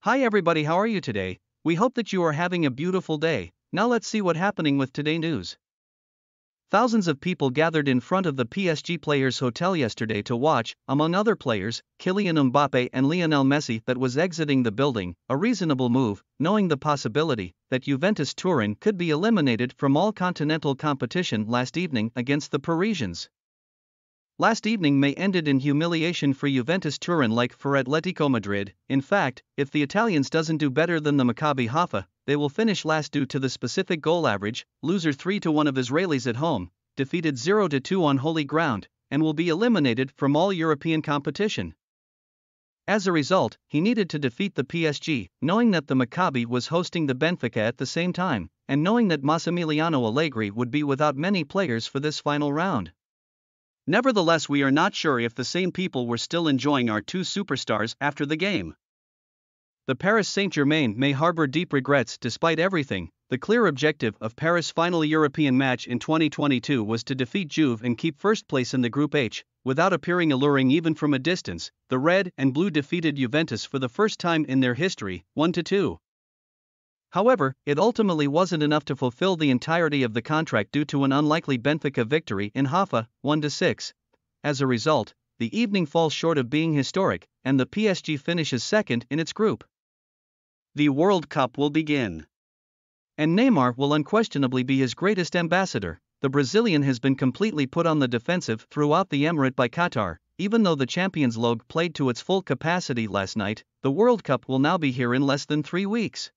Hi everybody, how are you today? We hope that you are having a beautiful day. Now let's see what's happening with today news. Thousands of people gathered in front of the PSG players' hotel yesterday to watch, among other players, Kylian Mbappe and Lionel Messi that was exiting the building, a reasonable move, knowing the possibility that Juventus Turin could be eliminated from all continental competition last evening against the Parisians. Last evening may ended in humiliation for Juventus Turin like for Atletico Madrid. In fact, if the Italians doesn't do better than the Maccabi Haifa, they will finish last due to the specific goal average, loser 3-1 of Israelis at home, defeated 0-2 on holy ground, and will be eliminated from all European competition. As a result, he needed to defeat the PSG, knowing that the Maccabi was hosting the Benfica at the same time, and knowing that Massimiliano Allegri would be without many players for this final round. Nevertheless, we are not sure if the same people were still enjoying our two superstars after the game. The Paris Saint-Germain may harbor deep regrets despite everything. The clear objective of Paris' final European match in 2022 was to defeat Juve and keep first place in the Group H, without appearing alluring even from a distance. The red and blue defeated Juventus for the first time in their history, 1-2. However, it ultimately wasn't enough to fulfill the entirety of the contract due to an unlikely Benfica victory in Haifa, 1-6. As a result, the evening falls short of being historic, and the PSG finishes second in its group. The World Cup will begin, and Neymar will unquestionably be his greatest ambassador. The Brazilian has been completely put on the defensive throughout the Emirate by Qatar. Even though the Champions League played to its full capacity last night, the World Cup will now be here in less than 3 weeks.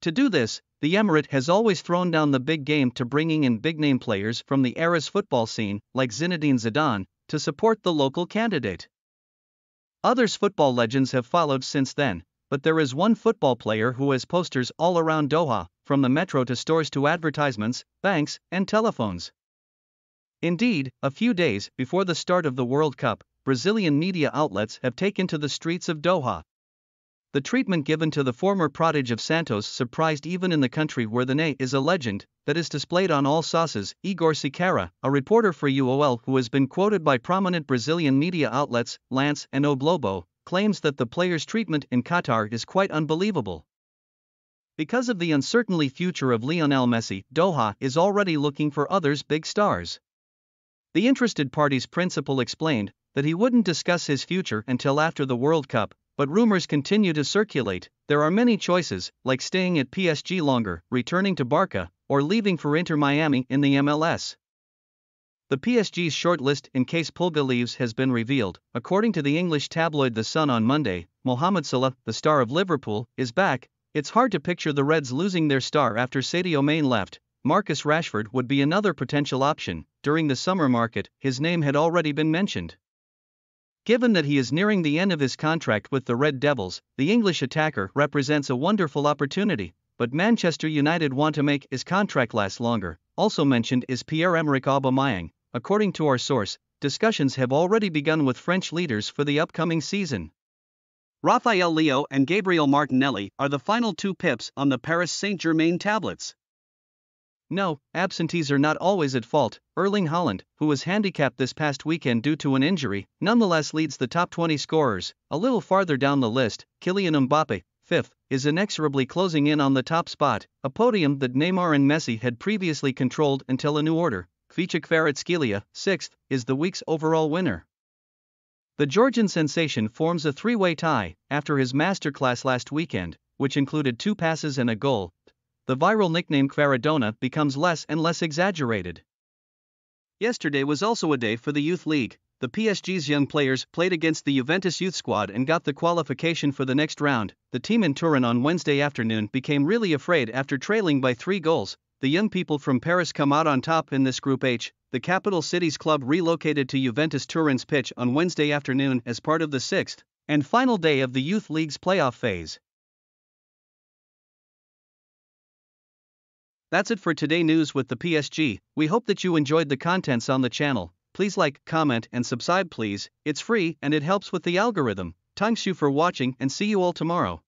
To do this, the Emirate has always thrown down the big game to bringing in big-name players from the ALLEZ football scene, like Zinedine Zidane, to support the local candidate. Others football legends have followed since then, but there is one football player who has posters all around Doha, from the metro to stores to advertisements, banks, and telephones. Indeed, a few days before the start of the World Cup, Brazilian media outlets have taken to the streets of Doha. The treatment given to the former prodigy of Santos surprised even in the country where the Ney is a legend that is displayed on all sauces. Igor Siqueira, a reporter for UOL who has been quoted by prominent Brazilian media outlets, Lance and O Globo, claims that the player's treatment in Qatar is quite unbelievable. Because of the uncertain future of Lionel Messi, Doha is already looking for others big stars. The interested party's principal explained that he wouldn't discuss his future until after the World Cup, but rumors continue to circulate. There are many choices, like staying at PSG longer, returning to Barca, or leaving for Inter Miami in the MLS. The PSG's shortlist in case Pulga leaves has been revealed. According to the English tabloid The Sun on Monday, Mohamed Salah, the star of Liverpool, is back. It's hard to picture the Reds losing their star after Sadio Mane left. Marcus Rashford would be another potential option. During the summer market, his name had already been mentioned. Given that he is nearing the end of his contract with the Red Devils, the English attacker represents a wonderful opportunity, but Manchester United want to make his contract last longer. Also mentioned is Pierre-Emerick Aubameyang. According to our source, discussions have already begun with French leaders for the upcoming season. Rafael Leao and Gabriel Martinelli are the final two pips on the Paris Saint-Germain tablets. No, absentees are not always at fault. Erling Haaland, who was handicapped this past weekend due to an injury, nonetheless leads the top 20 scorers. A little farther down the list, Kylian Mbappe, 5th, is inexorably closing in on the top spot, a podium that Neymar and Messi had previously controlled until a new order. Kvaratskhelia, 6th, is the week's overall winner. The Georgian sensation forms a three-way tie after his masterclass last weekend, which included 2 passes and a goal. The viral nickname Kvaradona becomes less and less exaggerated. Yesterday was also a day for the Youth League. The PSG's young players played against the Juventus youth squad and got the qualification for the next round. The team in Turin on Wednesday afternoon became really afraid after trailing by 3 goals. The young people from Paris come out on top in this Group H. The capital city's club relocated to Juventus Turin's pitch on Wednesday afternoon as part of the 6th and final day of the Youth League's playoff phase. That's it for today news with the PSG. We hope that you enjoyed the contents on the channel. Please like, comment and subscribe please. It's free and it helps with the algorithm. Thanks you for watching and see you all tomorrow.